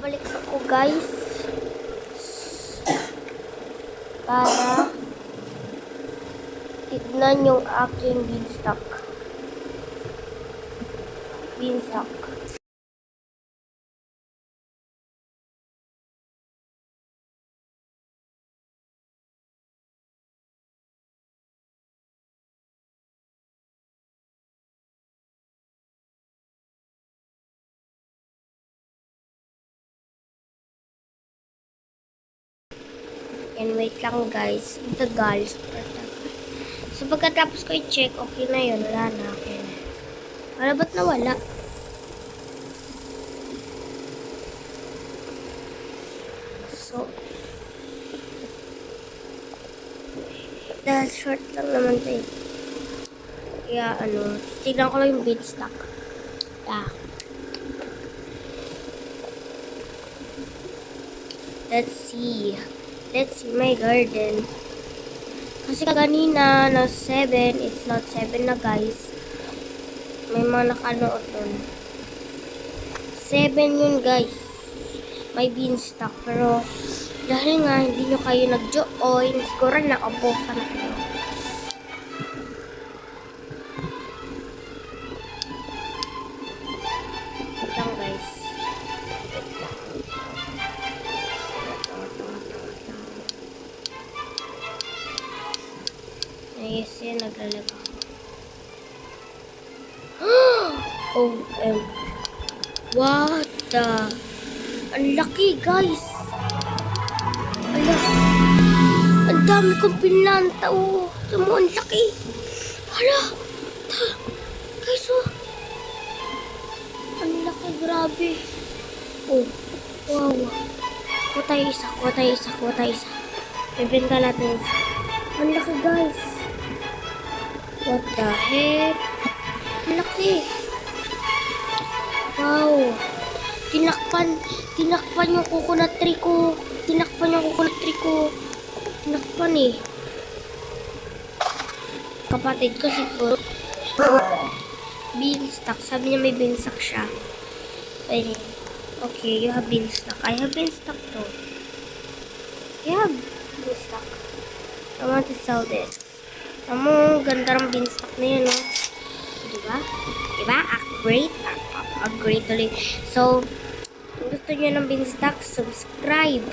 Balik ako guys para tignan yung aking beanstalk. And wait lang guys, tagal. So pagkatapos ko i-check, okay na yun, wala na, okay na. Para ba't nawala? So, dahil short lang naman ito eh. Kaya tignan ko lang yung beanstalk. Let's see my garden. Kasi kanina na 7, it's not 7 na guys. May mga nakanood dun. 7 yun guys. May beanstalk. Pero dahil nga hindi nyo kayo nag-join, siguro nakabosa na kayo. Wait lang guys. Yes, yan, naglalaba. What the? Ang laki, guys. Ala. Ang dami kong pinlanta, oh. Ito mo, ang laki. Hala. Guys, oh. Ang laki, grabe. Oh, wow. Kuha tayo isa. Bibenta natin isa. Ang laki, guys. What the heck? Ang laki. Wow. Tinakpan yung coconut tree ko. Tinakpan eh. Kapatid ko siguro. Beanstalk. Sabi niya may beanstalk siya. Okay, you have beanstalk. I have beanstalk too. You have beanstalk. I want to sell this. Ganda ng beanstalk na yan, no? Diba? Upgrade ulit. So, kung gusto nyo ng beanstalk, subscribe.